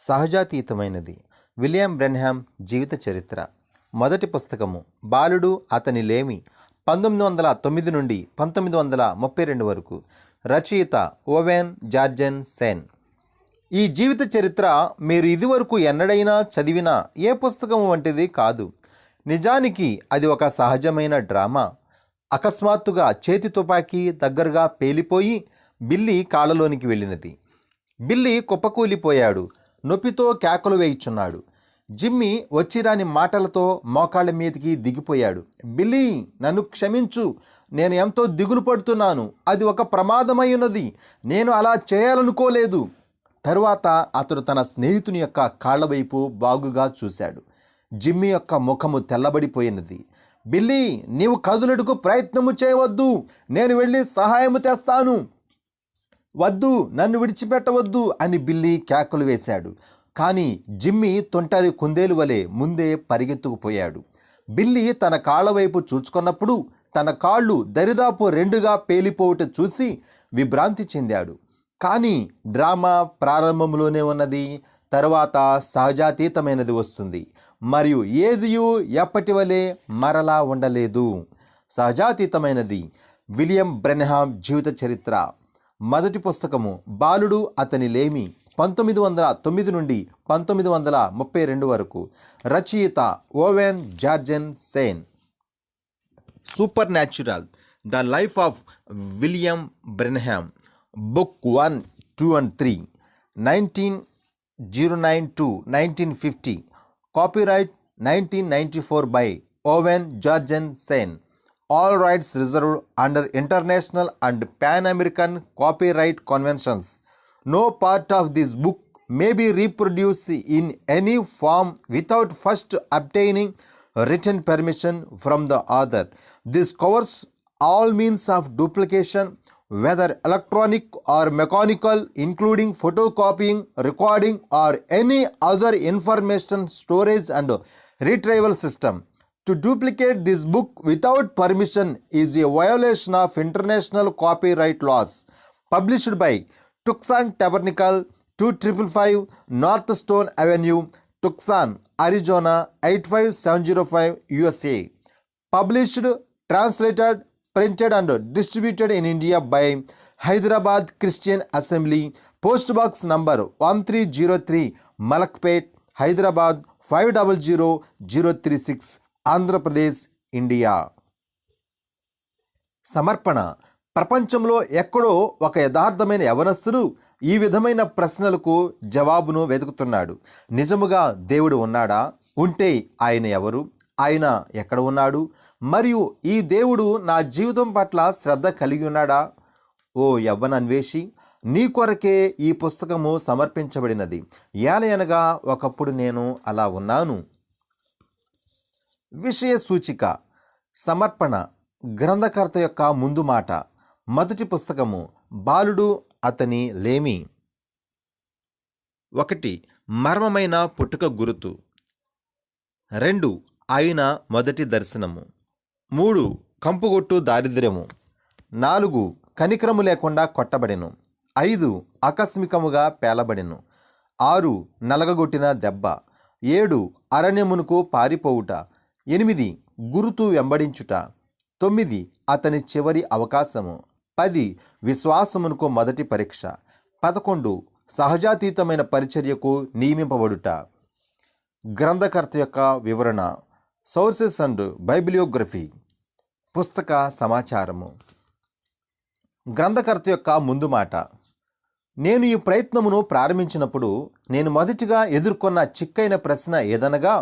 సహజాతీతమైనది. William Branham జీవిత చరిత్ర. మొదటి పుస్తకము బాలుడు అతని లేమి, 1909 నుండి 1932 వరకు. రచయిత ఓవెన్ జార్జెన్ సెన్. ఈ జీవిత చరిత్ర మీరు ఇదివరకు ఎన్నడైనా చదివిన ఏ పుస్తకం వంటిది కాదు. నిజానికి అది ఒక సహజమైన డ్రామా. అకస్మాత్తుగా చేతి తుపాకీ దగ్గరగా పేలిపోయి బిల్లీ కాళ్ళలోనికి వెళ్ళినది. బిల్లీ కుప్పకూలిపోయాడు. నొప్పితో కేకలు వేయిచున్నాడు. జిమ్మీ వచ్చిరాని మాటలతో మోకాళ్ళ మీదకి దిగిపోయాడు. బిల్లీ, నన్ను క్షమించు, నేను ఎంతో దిగులు పడుతున్నాను. అది ఒక ప్రమాదమై ఉన్నది. నేను అలా చేయాలనుకోలేదు. తరువాత అతడు తన స్నేహితుని యొక్క కాళ్ల వైపు బాగుగా చూశాడు. జిమ్మీ యొక్క ముఖము తెల్లబడిపోయినది. బిల్లీ, నీవు కదులుటకు ప్రయత్నము చేయవద్దు. నేను వెళ్ళి సహాయము తెస్తాను. వద్దు, నన్ను విడిచిపెట్టవద్దు అని బిల్లీ కేకలు వేశాడు. కానీ జిమ్మీ తొంటరి కుందేలు వలె ముందే పరిగెత్తుకుపోయాడు. బిల్లీ తన కాళ్ళ వైపు చూచుకున్నప్పుడు తన కాళ్ళు దరిదాపు రెండుగా పేలిపోవుట చూసి విభ్రాంతి చెందాడు. కానీ డ్రామా ప్రారంభంలోనే ఉన్నది. తరువాత సహజాతీతమైనది వస్తుంది మరియు ఏదియూ ఎప్పటి వలె మరలా ఉండలేదు. సహజాతీతమైనది. విలియం బ్రెన్హామ్ జీవిత చరిత్ర. మొదటి పుస్తకము బాలుడు అతని లేమి, 1909 నుండి 1932 వరకు. రచయిత Owen Jorgensen. Supernatural, the life of William Branham, book 1, 2 and 3, 1909 to 1950. Copyright 1994 by Owen Georgen Sen. All rights reserved under international and pan-American copyright conventions. No part of this book may be reproduced in any form without first obtaining written permission from the author. This covers all means of duplication, whether electronic or mechanical, including photocopying, recording, or any other information storage and retrieval system. To duplicate this book without permission is a violation of international copyright laws. Published by Tucson Tabernacle, 2555 North Stone Avenue, Tucson, Arizona 85705 USA. Published, translated, printed and distributed in India by Hyderabad Christian Assembly, Post Box number 1303, Malakpet, Hyderabad 500036, Andhra Pradesh, India. సమర్పణ. ప్రపంచంలో ఎక్కడో ఒక యథార్థమైన యవనస్తుడు ఈ విధమైన ప్రశ్నలకు జవాబును వెతుకుతున్నాడు. నిజముగా దేవుడు ఉన్నాడా? ఉంటే ఆయన ఎవరు? ఆయన ఎక్కడ ఉన్నాడు? మరియు ఈ దేవుడు నా జీవితం పట్ల శ్రద్ధ కలిగి ఉన్నాడా? ఓ యవ్వన అన్వేషి, నీ కొరకే ఈ పుస్తకము సమర్పించబడినది. ఏలయనగా ఒకప్పుడు నేను అలా ఉన్నాను. విషయ సూచిక. సమర్పణ. గ్రంథకర్త యొక్క ముందు మాట. మొదటి పుస్తకము బాలుడు అతని లేమి. 1. మర్మమైన పుట్టుక గురుతు. 2. ఆయన మొదటి దర్శనము. 3. కంపుగొట్టు దారిద్ర్యము. 4. కనికరము లేకుండా కొట్టబడెను. 5. ఆకస్మికముగా పేలబడెను. 6. నలగగొట్టిన దెబ్బ. 7. అరణ్యమునకు పారిపోవుట. 8. గురుతు వెంబడించుట. 9. అతని చివరి అవకాశము. 10. విశ్వాసమునకు మొదటి పరీక్ష. 11. సహజాతీతమైన పరిచర్యకు నియమింపబడుట. గ్రంథకర్త యొక్క వివరణ. Sources and bibliography. పుస్తక సమాచారము. గ్రంథకర్త యొక్క ముందు మాట. నేను ఈ ప్రయత్నమును ప్రారంభించినప్పుడు నేను మొదటిగా ఎదుర్కొన్న చిక్కైన ప్రశ్న ఏదనగా,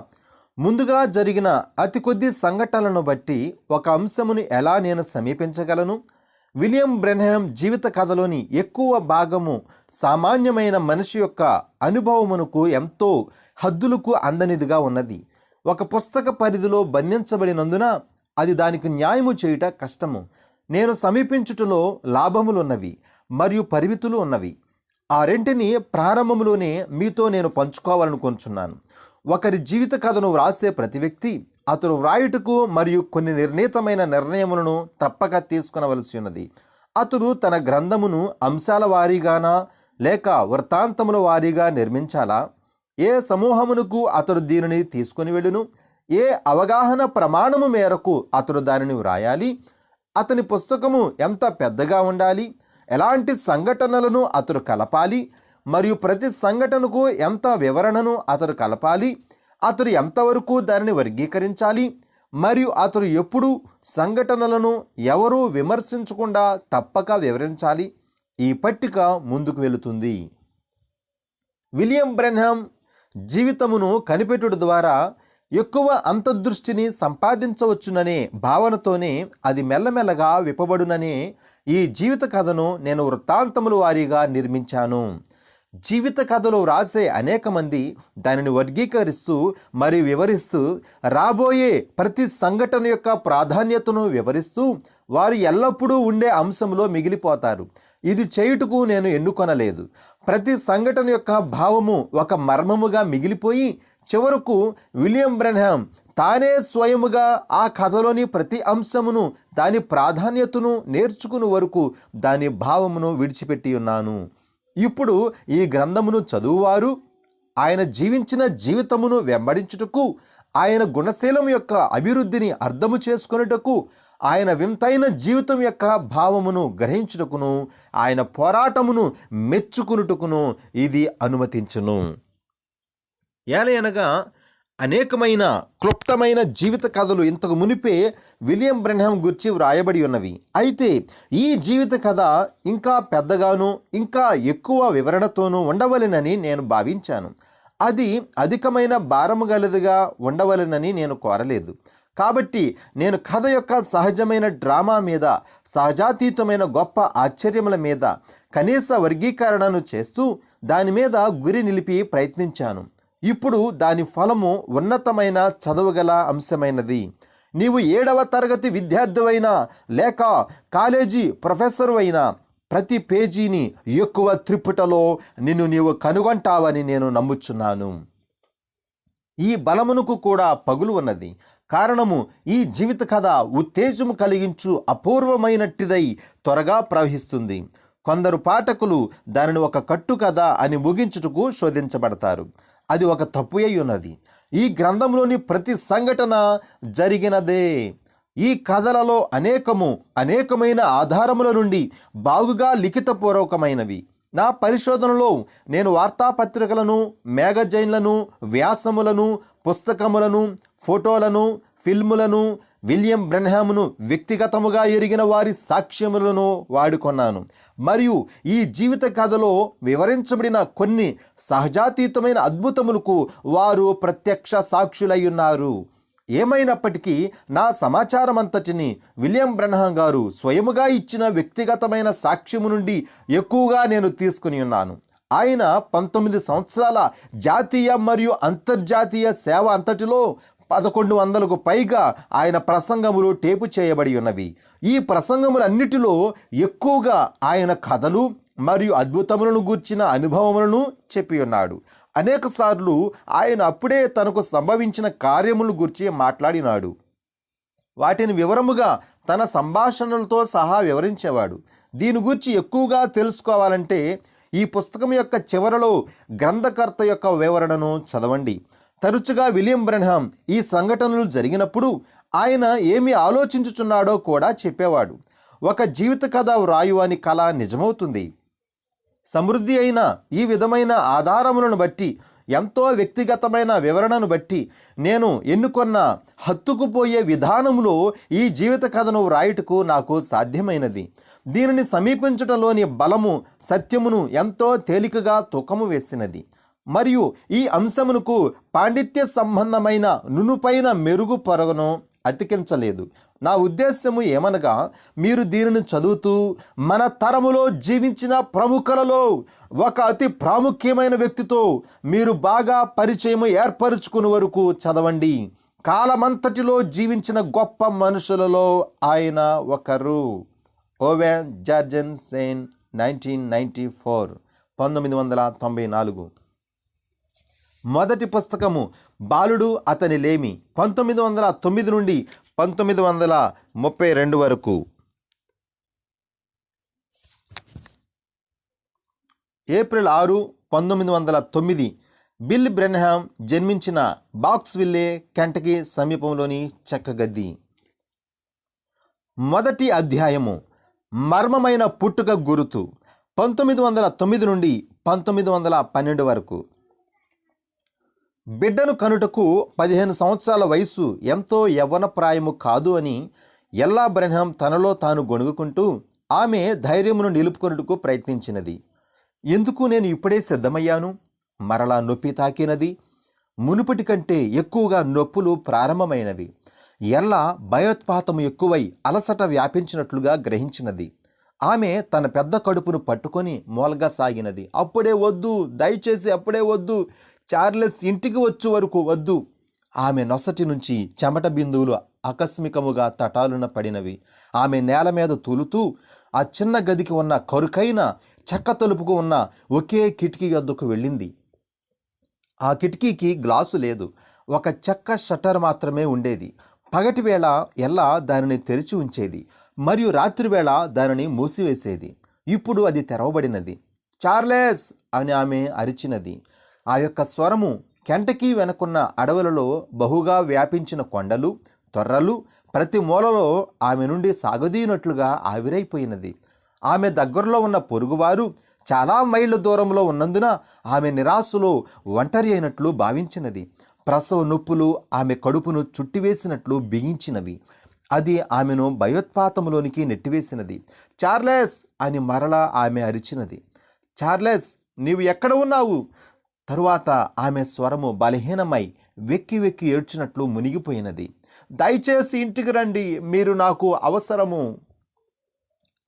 ముందుగా జరిగిన అతి కొద్ది సంఘటనలను బట్టి ఒక అంశమును ఎలా నేను సమీపించగలను? విలియం బ్రెన్హామ్ జీవిత కథలోని ఎక్కువ భాగము సామాన్యమైన మనిషి యొక్క అనుభవమునకు ఎంతో హద్దులకు అందనిదిగా ఉన్నది. ఒక పుస్తక పరిధిలో బంధించబడినందున అది దానికి న్యాయము చేయుట కష్టము. నేను సమీపించుటలో లాభములున్నవి మరియు పరిమితులు ఉన్నవి. ఆ రెంటిని ప్రారంభంలోనే మీతో నేను పంచుకోవాలనుకుంటున్నాను. ఒకరి జీవిత కథను వ్రాసే ప్రతి వ్యక్తి అతడు వ్రాయుటకు మరియు కొన్ని నిర్ణీతమైన నిర్ణయములను తప్పక తీసుకునవలసి ఉన్నది. అతడు తన గ్రంథమును అంశాల వారీగానా లేక వృత్తాంతముల వారీగా నిర్మించాలా? ఏ సమూహమునకు అతడు దీనిని తీసుకొని వెళ్ళును, ఏ అవగాహన ప్రమాణము మేరకు అతడు దానిని వ్రాయాలి, అతని పుస్తకము ఎంత పెద్దగా ఉండాలి, ఎలాంటి సంఘటనలను అతడు కలపాలి, మరియు ప్రతి సంఘటనకు ఎంత వివరణను అతడు కలపాలి, అతడు ఎంతవరకు దానిని వర్గీకరించాలి, మరియు అతడు ఎప్పుడు సంఘటనలను ఎవరూ విమర్శించకుండా తప్పక వివరించాలి. ఈ పట్టిక ముందుకు వెళుతుంది. విలియం బ్రెన్హామ్ జీవితమును కనిపెట్టుట ద్వారా ఎక్కువ అంతర్దృష్టిని సంపాదించవచ్చుననే భావనతోనే అది మెల్లమెల్లగా విప్పబడుననే ఈ జీవిత కథను నేను వృత్తాంతముల వారీగా నిర్మించాను. జీవిత కథలు వ్రాసే అనేక మంది దానిని వర్గీకరిస్తూ మరియు వివరిస్తూ రాబోయే ప్రతి సంఘటన యొక్క ప్రాధాన్యతను వివరిస్తూ వారు ఎల్లప్పుడూ ఉండే అంశంలో మిగిలిపోతారు. ఇది చేయుటకు నేను ఎన్నుకొనలేదు. ప్రతి సంఘటన యొక్క భావము ఒక మర్మముగా మిగిలిపోయి చివరకు విలియం బ్రెన్హామ్ తానే స్వయముగా ఆ కథలోని ప్రతి అంశమును దాని ప్రాధాన్యతను నేర్చుకుని వరకు దాని భావమును విడిచిపెట్టి ఉన్నాను. ఇప్పుడు ఈ గ్రంథమును చదువువారు ఆయన జీవించిన జీవితమును వెంబడించుటకు, ఆయన గుణశీలం యొక్క అభివృద్ధిని అర్థము చేసుకొనుటకు, ఆయన వింతైన జీవితం యొక్క భావమును గ్రహించుటకును, ఆయన పోరాటమును మెచ్చుకునుటకును ఇది అనుమతించును. ఏలయనగా అనేకమైన క్లుప్తమైన జీవిత కథలు ఇంతకు మునిపే విలియం బ్రెన్హామ్ గురించి వ్రాయబడి ఉన్నవి. అయితే ఈ జీవిత కథ ఇంకా పెద్దగాను ఇంకా ఎక్కువ వివరణతోనూ ఉండవలెనని నేను భావించాను. అది అధికమైన భారము గలదిగా ఉండవలెనని నేను కోరలేదు. కాబట్టి నేను కథ యొక్క సహజమైన డ్రామా మీద, సహజాతీతమైన గొప్ప ఆశ్చర్యముల మీద కనీస వర్గీకరణను చేస్తూ దాని మీద గురి నిలిపి ప్రయత్నించాను. ఇప్పుడు దాని ఫలము ఉన్నతమైన చదవగల అంశమైనది. నీవు 7వ తరగతి విద్యార్థివైనా లేక కాలేజీ ప్రొఫెసర్ అయినా ప్రతి పేజీని ఎక్కువ త్రిపుటలో నిన్ను నీవు కనుగొంటావని నేను నమ్ముచున్నాను. ఈ బలమునకు కూడా పగులు ఉన్నది. కారణము ఈ జీవిత కథ ఉత్తేజము కలిగించు అపూర్వమైనట్టిదై త్వరగా ప్రవహిస్తుంది. కొందరు పాఠకులు దానిని ఒక కట్టు కథ అని ముగించుటకు శోధించబడతారు. అది ఒక తప్పు అయి ఉన్నది. ఈ గ్రంథంలోని ప్రతి సంఘటన జరిగినదే. ఈ కథలలో అనేకమైన ఆధారముల నుండి బాగుగా లిఖితపూర్వకమైనవి. నా పరిశోధనలో నేను వార్తాపత్రికలను, మ్యాగజైన్లను, వ్యాసములను, పుస్తకములను, ఫోటోలను, ఫిల్ములను, విలియం బ్రెన్హామ్ను వ్యక్తిగతముగా ఎరిగిన వారి సాక్ష్యములను వాడుకొన్నాను. మరియు ఈ జీవిత కథలో వివరించబడిన కొన్ని సహజాతీతమైన అద్భుతములకు వారు ప్రత్యక్ష సాక్షులై ఉన్నారు. ఏమైనప్పటికీ నా సమాచారం అంతటిని విలియం బ్రెన్హామ్ గారు స్వయముగా ఇచ్చిన వ్యక్తిగతమైన సాక్ష్యము నుండి ఎక్కువగా నేను తీసుకుని ఉన్నాను. ఆయన 19 సంవత్సరాల జాతీయ మరియు అంతర్జాతీయ సేవ అంతటిలో 1100కు పైగా ఆయన ప్రసంగములు టేపు చేయబడి ఉన్నవి. ఈ ప్రసంగములన్నిటిలో ఎక్కువగా ఆయన కథలు మరియు అద్భుతములను గూర్చిన అనుభవములను చెప్పి ఉన్నాడు. అనేక సార్లు ఆయన అప్పుడే తనకు సంభవించిన కార్యములను గురించి మాట్లాడినాడు. వాటిని వివరముగా తన సంభాషణలతో సహా వివరించేవాడు. దీని గురించి ఎక్కువగా తెలుసుకోవాలంటే ఈ పుస్తకం యొక్క చివరలో గ్రంథకర్త యొక్క వివరణను చదవండి. తరచుగా విలియం బ్రెన్హామ్ ఈ సంఘటనలు జరిగినప్పుడు ఆయన ఏమి ఆలోచించుచున్నాడో కూడా చెప్పేవాడు. ఒక జీవిత కథ వ్రాయు అని కల నిజమవుతుంది. సమృద్ధి అయిన ఈ విధమైన ఆధారములను బట్టి, ఎంతో వ్యక్తిగతమైన వివరణను బట్టి నేను ఎన్నుకొన్న హత్తుకుపోయే విధానములో ఈ జీవిత కథను వ్రాయుటకు నాకు సాధ్యమైనది. దీనిని సమీపించటంలోని బలము సత్యమును ఎంతో తేలికగా తూకము వేసినది. మరియు ఈ అంశమునకు పాండిత్య సంబంధమైన నునుపైన మెరుగు పొరగను అతికించలేదు. నా ఉద్దేశము ఏమనగా, మీరు దీనిని చదువుతూ మన తరములో జీవించిన ప్రముఖులలో ఒక అతి ప్రాముఖ్యమైన వ్యక్తితో మీరు బాగా పరిచయం ఏర్పరచుకునే వరకు చదవండి. కాలమంతటిలో జీవించిన గొప్ప మనుషులలో ఆయన ఒకరు. ఓవెన్ జార్జెన్సెన్ 1994 1994. మొదటి పుస్తకము బాలుడు అతని లేమి 1909 నుండి 1932 వరకు. ఏప్రిల్ 6, 1909 బిల్ బ్రెన్హామ్ జన్మించిన బాక్స్విల్లే కెంటకీ సమీపంలోని చెక్కగద్ది. మొదటి అధ్యాయము మర్మమైన పుట్టుక గురుతు 1909 నుండి 1912 వరకు. బిడ్డను కనుటకు 15 సంవత్సరాల వయసు ఎంతో యవ్వన ప్రాయము కాదు అని ఎల్లా బ్రెన్హామ్ తనలో తాను గొణుగుకుంటూ ఆమె ధైర్యమును నిలుపుకొనుటకు ప్రయత్నించినది. ఎందుకు నేను ఇప్పుడే సిద్ధమయ్యాను? మరలా నొప్పి తాకినది. మునుపటి కంటే ఎక్కువగా నొప్పులు ప్రారంభమైనవి. ఎల్లా భయోత్పాతము ఎక్కువై అలసట వ్యాపించినట్లుగా గ్రహించినది. ఆమె తన పెద్ద కడుపును పట్టుకొని మూలగా సాగినది. అప్పుడే వద్దు, దయచేసి అప్పుడే వద్దు, చార్లెస్ ఇంటికి వచ్చు వరకు వద్దు. ఆమె నొసటి నుంచి చెమట బిందువులు ఆకస్మికముగా తటాలున పడినవి. ఆమె నేల మీద తూలుతూ ఆ చిన్న గదికి ఉన్న కరుకైన చెక్క తలుపుకు ఉన్న ఒకే కిటికీ వద్దకు వెళ్ళింది. ఆ కిటికీకి గ్లాసు లేదు, ఒక చెక్క షట్టర్ మాత్రమే ఉండేది. పగటి వేళ ఎల్లా దానిని తెరిచి ఉంచేది మరియు రాత్రివేళ దానిని మూసివేసేది. ఇప్పుడు అది తెరవబడినది. చార్లెస్ అని ఆమె అరిచినది. ఆ యొక్క స్వరము కెంటకీ వెనుకున్న అడవులలో బహుగా వ్యాపించిన కొండలు, తొర్రలు ప్రతి మూలలో ఆమె నుండి సాగదీనట్లుగా ఆవిరైపోయినది. ఆమె దగ్గరలో ఉన్న పొరుగువారు చాలా మైళ్ళ దూరంలో ఉన్నందున ఆమె నిరాశలో ఒంటరి అయినట్లు భావించినది. ప్రసవ నొప్పులు ఆమె కడుపును చుట్టివేసినట్లు బిగించినవి. అది ఆమెను భయోత్పాతంలోనికి నెట్టివేసినది. చార్లెస్ అని మరలా ఆమె అరిచినది. చార్లెస్, నీవు ఎక్కడ ఉన్నావు? తరువాత ఆమె స్వరము బలహీనమై వెక్కి వెక్కి ఏడ్చినట్లు మునిగిపోయినది. దయచేసి ఇంటికి రండి, మీరు నాకు అవసరము.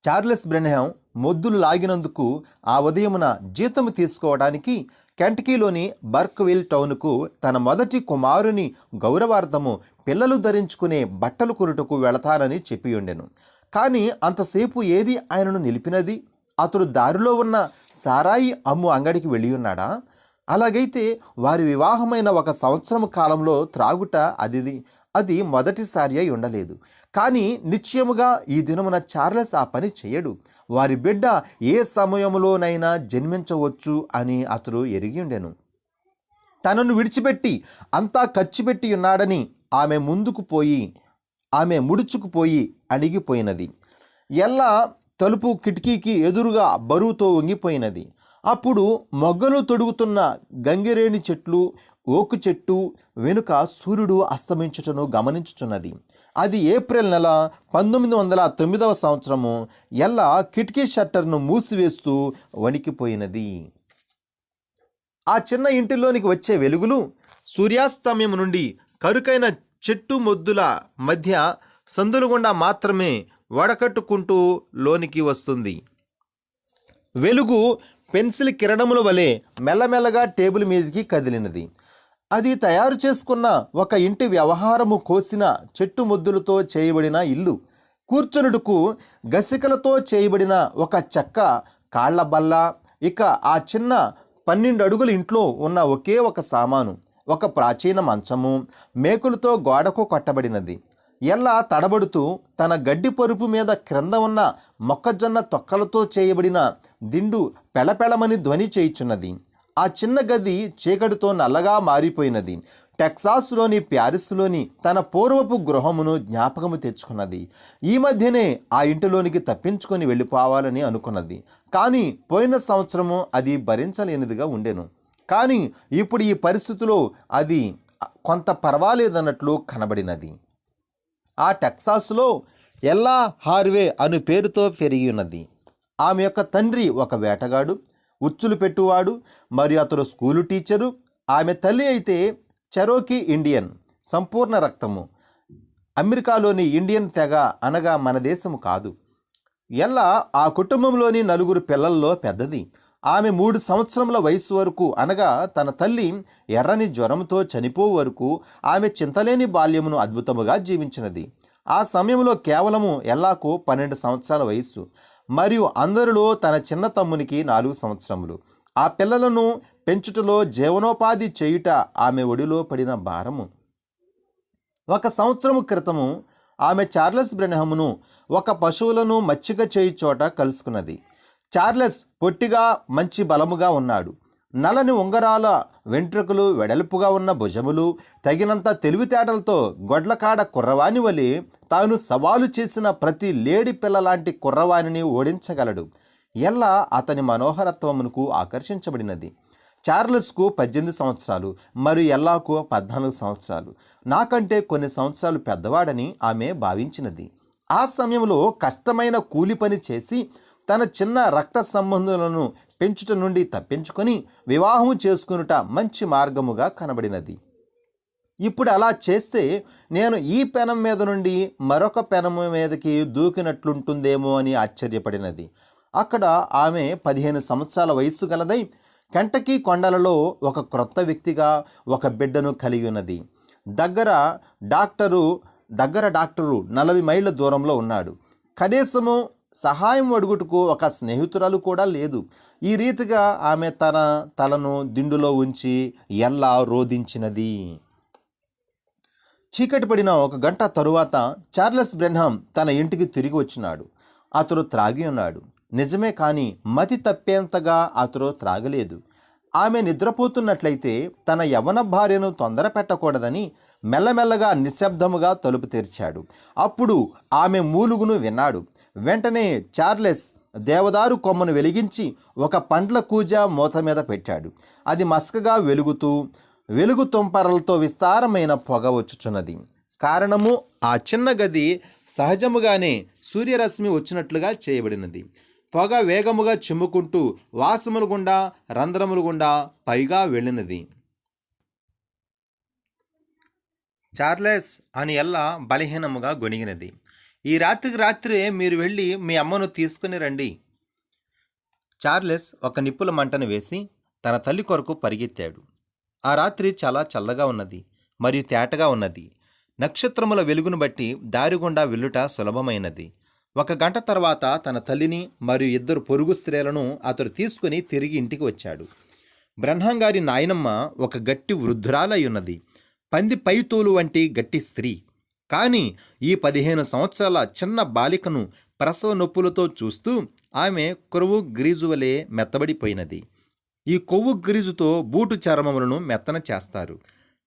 చార్లెస్ బ్రెన్హామ్ మొద్దులు లాగినందుకు ఆ ఉదయమున జీతము తీసుకోవడానికి కెంటకీలోని బర్క్విల్ టౌన్కు తన మొదటి కుమారుని గౌరవార్థము పిల్లలు ధరించుకునే బట్టలు కొనుటకు వెళతానని చెప్పి ఉండెను. కానీ అంతసేపు ఏది ఆయనను నిలిపినది? అతడు దారిలో ఉన్న సారాయి అమ్ము అంగడికి వెళ్ళి ఉన్నాడా? అలాగైతే వారి వివాహమైన 1 సంవత్సరం కాలంలో త్రాగుట అది మొదటిసారి అయి ఉండలేదు. కానీ నిశ్చయముగా ఈ దినమున చార్లెస్ ఆ పని చేయడు. వారి బిడ్డ ఏ సమయంలోనైనా జన్మించవచ్చు అని అతడు ఎరిగి ఉండెను. తనను విడిచిపెట్టి అంతా ఖర్చుపెట్టి ఉన్నాడని ఆమె ముడుచుకుపోయి అణిగిపోయినది. ఎల్లా తలుపు కిటికీకి ఎదురుగా బరువుతో వంగిపోయినది. అప్పుడు మొగ్గలు తొడుగుతున్న గంగిరేణి చెట్లు, ఓకు చెట్టు వెనుక సూర్యుడు అస్తమించుటను గమనించుచున్నది. అది ఏప్రిల్ నెల 1909 సంవత్సరము. ఎల్లా కిటికీ షట్టర్ను మూసివేస్తూ వణికిపోయినది. ఆ చిన్న ఇంటిలోనికి వచ్చే వెలుగులు సూర్యాస్తమయం నుండి కరుకైన చెట్టు మొద్దుల మధ్య సందుల గుండా మాత్రమే వడకట్టుకుంటూ లోనికి వస్తుంది. వెలుగు పెన్సిల్ కిరణముల వలె మెల్లమెల్లగా టేబుల్ మీదకి కదిలినది. అది తయారు చేసుకున్న ఒక ఇంటి వ్యవహారము కోసిన చెట్టు మొద్దులతో చేయబడిన ఇల్లు. కూర్చొనుటకు గసికలతో చేయబడిన ఒక చెక్క కాళ్ల బల్ల. ఇక ఆ చిన్న 12 అడుగుల ఇంట్లో ఉన్న ఒకే ఒక సామాను, ఒక ప్రాచీన మంచము మేకులతో గోడకు కట్టబడినది. ఎల్లా తడబడుతూ తన గడ్డి పరుపు మీద క్రింద ఉన్న మొక్కజొన్న తొక్కలతో చేయబడిన దిండు పెళపెళమని ధ్వని చేయుచున్నది. ఆ చిన్న గది చీకటితో నల్లగా మారిపోయినది. టెక్సాస్లోని ప్యారిస్లోని తన పూర్వపు గృహమును జ్ఞాపకము తెచ్చుకున్నది. ఈ మధ్యనే ఆ ఇంటిలోనికి తప్పించుకొని వెళ్ళిపోవాలని అనుకున్నది. కానీ పోయిన సంవత్సరము అది భరించలేనిదిగా ఉండెను. కానీ ఇప్పుడు ఈ పరిస్థితిలో అది కొంత పర్వాలేదన్నట్లు కనబడినది. ఆ టెక్సాస్లో ఎల్లా హార్వే అను పేరుతో పెరిగి ఉన్నది. ఆమె యొక్క తండ్రి ఒక వేటగాడు, ఉచ్చులు పెట్టువాడు మరియు అతడు స్కూలు టీచరు. ఆమె తల్లి అయితే చెరోకీ ఇండియన్, సంపూర్ణ రక్తము. అమెరికాలోని ఇండియన్ తెగ అనగా మన దేశము కాదు. ఎల్లా ఆ కుటుంబంలోని 4 పిల్లల్లో పెద్దది. ఆమె 3 సంవత్సరముల వయసు వరకు అనగా తన తల్లి ఎర్రని జ్వరంతో చనిపో వరకు ఆమె చింతలేని బాల్యమును అద్భుతముగా జీవించినది. ఆ సమయంలో కేవలము ఎల్లాకు 12 సంవత్సరాల వయస్సు మరియు అందరిలో తన చిన్న తమ్మునికి 4 సంవత్సరములు. ఆ పిల్లలను పెంచుటలో జీవనోపాధి చేయుట ఆమె ఒడిలో పడిన భారము. 1 సంవత్సరము క్రితము ఆమె చార్లెస్ బ్రెన్హామ్ను ఒక పశువులను మచ్చిక చేయి చోట కలుసుకున్నది. చార్లెస్ పొట్టిగా మంచి బలముగా ఉన్నాడు. నల్లని ఉంగరాల వెంట్రుకలు, వెడల్పుగా ఉన్న భుజములు, తగినంత తెలివితేటలతో గొడ్లకాడ కుర్రవాని వలె తాను సవాలు చేసిన ప్రతి లేడి పిల్లలాంటి కుర్రవానిని ఓడించగలడు. ఎల్లా అతని మనోహరత్వమునకు ఆకర్షించబడినది. చార్లెస్కు 18 సంవత్సరాలు మరియు ఎల్లాకు 14 సంవత్సరాలు. నాకంటే కొన్ని సంవత్సరాలు పెద్దవాడని ఆమె భావించినది. ఆ సమయంలో కష్టమైన కూలి పని చేసి తన చిన్న రక్త సంబంధులను పెంచుట నుండి తప్పించుకొని వివాహం చేసుకునుట మంచి మార్గముగా కనబడినది. ఇప్పుడు అలా చేస్తే నేను ఈ పెనం మీద నుండి మరొక పెనము మీదకి దూకినట్లుంటుందేమో అని ఆశ్చర్యపడినది. అక్కడ ఆమె 15 సంవత్సరాల వయస్సు గలదై కెంటకీ కొండలలో ఒక క్రొత్త వ్యక్తిగా ఒక బిడ్డను కలిగి ఉన్నది. దగ్గర డాక్టరు 40 మైళ్ళ దూరంలో ఉన్నాడు. కనీసము సహాయం అడుగుటకు ఒక స్నేహితురాలు కూడా లేదు. ఈ రీతిగా ఆమె తన తలను దిండులో ఉంచి ఎల్లా రోధించినది. చీకటి పడిన 1 గంట తరువాత చార్లెస్ బ్రెన్హామ్ తన ఇంటికి తిరిగి వచ్చినాడు. అతడు త్రాగి ఉన్నాడు. నిజమే, కానీ మతి తప్పేంతగా అతడు త్రాగలేదు. ఆమె నిద్రపోతున్నట్లయితే తన యవ్వన భార్యను తొందర పెట్టకూడదని మెల్లమెల్లగా నిశ్శబ్దముగా తలుపు తెరిచాడు. అప్పుడు ఆమె మూలుగును విన్నాడు. వెంటనే చార్లెస్ దేవదారు కొమ్మను వెలిగించి ఒక పండ్ల కూజ మూత మీద పెట్టాడు. అది మసకగా వెలుగు తుంపరలతో విస్తారమైన పొగ వచ్చుచున్నది. కారణము, ఆ చిన్న గది సహజముగానే సూర్యరశ్మి వచ్చినట్లుగా చేయబడినది. పొగ వేగముగా చిమ్ముకుంటూ వాసముల గుండా, రంధ్రముల గుండా పైగా వెళ్ళినది. చార్లెస్ అని ఎల్లా బలహీనముగా గొణిగినది. ఈ రాత్రికి రాత్రే మీరు వెళ్ళి మీ అమ్మను తీసుకుని రండి. చార్లెస్ ఒక నిప్పుల మంటను వేసి తన తల్లి కొరకు పరిగెత్తాడు. ఆ రాత్రి చాలా చల్లగా ఉన్నది మరియు తేటగా ఉన్నది. నక్షత్రముల వెలుగును బట్టి దారి గుండా వెళ్ళుట సులభమైనది. 1 గంట తర్వాత తన తల్లిని మరియు 2 పొరుగు స్త్రీలను అతడు తీసుకుని తిరిగి ఇంటికి వచ్చాడు. బ్రెన్హామ్ గారి నాయనమ్మ ఒక గట్టి వృద్ధురాలై ఉన్నది. పంది పైతోలు వంటి గట్టి స్త్రీ. కానీ ఈ 15 సంవత్సరాల చిన్న బాలికను ప్రసవ నొప్పులతో చూస్తూ ఆమె కొవ్వు గ్రీజు వలె మెత్తబడిపోయినది. ఈ కొవ్వు గ్రీజుతో బూటు చర్మములను మెత్తన చేస్తారు.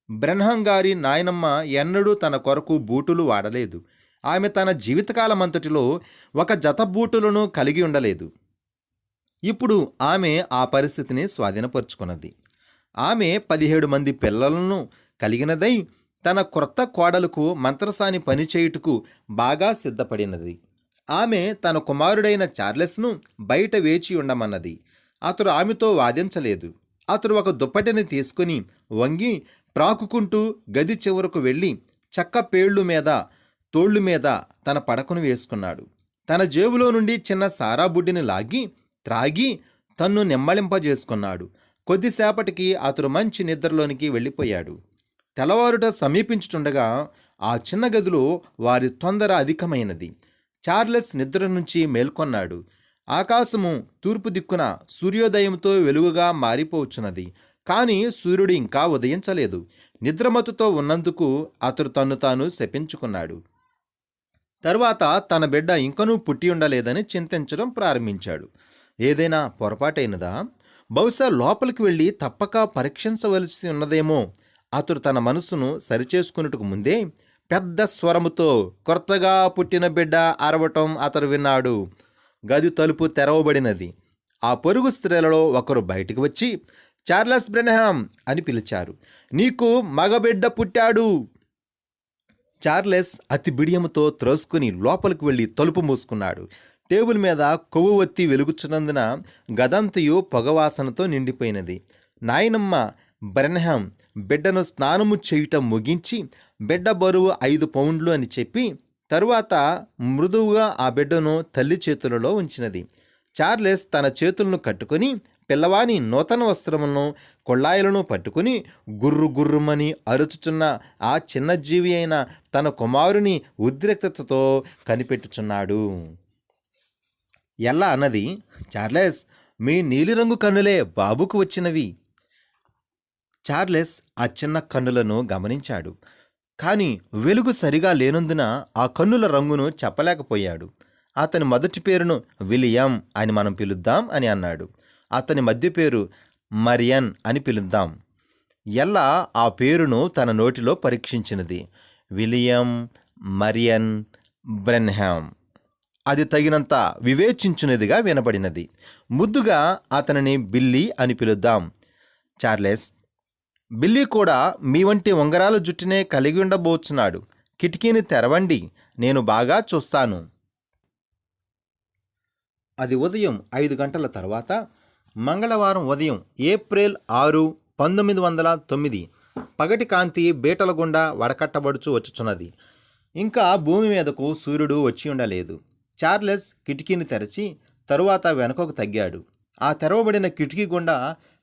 బ్రెన్హామ్ గారి నాయనమ్మ ఎన్నడూ తన కొరకు బూటులు వాడలేదు. ఆమె తన జీవితకాలమంతటిలో 1 జత బూటులను కలిగి ఉండలేదు. ఇప్పుడు ఆమె ఆ పరిస్థితిని స్వాధీనపరుచుకున్నది. ఆమె 17 మంది పిల్లలను కలిగినదై తన క్రొత్త కోడలకు మంత్రసాని పనిచేయుటకు బాగా సిద్ధపడినది. ఆమె తన కుమారుడైన చార్లెస్ను బయట వేచి ఉండమన్నది. అతడు ఆమెతో వాదించలేదు. అతడు ఒక దుప్పటిని తీసుకుని వంగి ప్రాకుకుంటూ గది చివరకు వెళ్ళి చెక్క పేళ్లు మీద తోళ్లు మీద తన పడకను వేసుకున్నాడు. తన జేబులో నుండి చిన్న సారా బుడ్డిని లాగి త్రాగి తన్ను నెమ్మళింపజేసుకున్నాడు. కొద్దిసేపటికి అతడు మంచి నిద్రలోనికి వెళ్ళిపోయాడు. తెల్లవారుట సమీపించుచుండగా ఆ చిన్న గదిలో వారి తొందర అధికమైనది. చార్లెస్ నిద్ర నుంచి మేల్కొన్నాడు. ఆకాశము తూర్పు దిక్కున సూర్యోదయంతో వెలుగుగా మారిపోవచ్చున్నది. కానీ సూర్యుడు ఇంకా ఉదయించలేదు. నిద్రమత్తుతో ఉన్నందుకు అతడు తన్ను తాను శపించుకున్నాడు. తరువాత తన బిడ్డ ఇంకనూ పుట్టి ఉండలేదని చింతించడం ప్రారంభించాడు. ఏదైనా పొరపాటైనదా? బహుశా లోపలికి వెళ్ళి తప్పక పరీక్షించవలసి ఉన్నదేమో. అతడు తన మనసును సరిచేసుకున్నట్టుకు ముందే పెద్ద స్వరముతో కొత్తగా పుట్టిన బిడ్డ అరవటం అతడు విన్నాడు. గది తలుపు తెరవబడినది. ఆ పొరుగు స్త్రీలలో ఒకరు బయటికి వచ్చి చార్లెస్ బ్రెన్హామ్ అని పిలిచారు. నీకు మగబిడ్డ పుట్టాడు. చార్లెస్ అతి బిడియముతో త్రోసుకుని లోపలికి వెళ్ళి తలుపు మూసుకున్నాడు. టేబుల్ మీద కొవ్వు ఒత్తి వెలుగుచున్నందున గదంతయు పొగవాసనతో నిండిపోయినది. నాయనమ్మ బ్రెన్హామ్ బిడ్డను స్నానము చేయుటం ముగించి బిడ్డ బరువు 5 పౌండ్లు అని చెప్పి తరువాత మృదువుగా ఆ బిడ్డను తల్లి చేతులలో ఉంచినది. చార్లెస్ తన చేతులను కట్టుకొని పిల్లవాని నూతన వస్త్రములను కొళ్ళాయిలను పట్టుకుని గుర్రుమని అరుచుచున్న ఆ చిన్న జీవి అయిన తన కుమారుని ఉద్రిక్తతతో కనిపెట్టుచున్నాడు. ఎల్లా అన్నది, చార్లెస్, మీ నీలిరంగు కన్నులే బాబుకు వచ్చినవి. చార్లెస్ ఆ చిన్న కన్నులను గమనించాడు. కానీ వెలుగు సరిగా లేనందున ఆ కన్నుల రంగును చెప్పలేకపోయాడు. అతని మొదటి పేరును విలియం అని మనం పిలుద్దాం అని అన్నాడు. అతని మధ్య పేరు మరియన్ అని పిలుద్దాం. ఎల్లా ఆ పేరును తన నోటిలో పరీక్షించినది. William Marrion Branham. అది తగినంత వివేచించున్నదిగా వినబడినది. ముద్దుగా అతనిని బిల్లీ అని పిలుద్దాం. చార్లెస్, బిల్లీ కూడా మీ వంటి ఉంగరాల జుట్టునే కలిగి ఉండబోచున్నాడు. కిటికీని తెరవండి, నేను బాగా చూస్తాను. అది ఉదయం 5 గంటల తర్వాత మంగళవారం ఉదయం ఏప్రిల్ 6, 1909 పగటి కాంతి బీటల గుండా వడకట్టబడుచు వచ్చుచున్నది. ఇంకా భూమి మీదకు సూర్యుడు వచ్చి ఉండలేదు. చార్లెస్ కిటికీని తెరచి తరువాత వెనుకకు తగ్గాడు. ఆ తెరవబడిన కిటికీ గుండా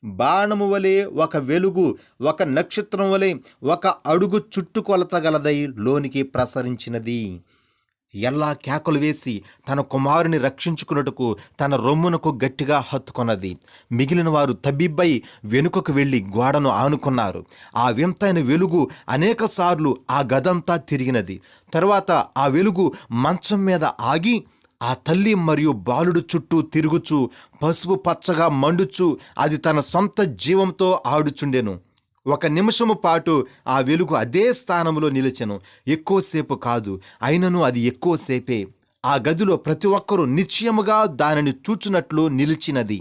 బాణము వలె ఒక వెలుగు, ఒక నక్షత్రం వలె ఒక అడుగు చుట్టుకొలతగలదై లోనికి ప్రసరించినది. ఎల్లా కేకలు వేసి తన కుమారుని రక్షించుకున్నట్టుకు తన రొమ్మునకు గట్టిగా హత్తుకొన్నది. మిగిలిన వారు తబ్బిబ్బై వెనుకకు వెళ్ళి గోడను ఆనుకున్నారు. ఆ వింతైన వెలుగు అనేకసార్లు ఆ గదంతా తిరిగినది. తరువాత ఆ వెలుగు మంచం మీద ఆగి ఆ తల్లి మరియు బాలుడు చుట్టూ తిరుగుచు పసుపు పచ్చగా మండుచు అది తన సొంత జీవంతో ఆడుచుండెను. 1 నిమిషము పాటు ఆ వెలుగు అదే స్థానంలో నిలిచెను. ఎక్కువసేపు కాదు, అయినను అది ఎక్కువసేపే. ఆ గదిలో ప్రతి ఒక్కరూ నిశ్చయముగా దానిని చూచున్నట్లు నిలిచినది.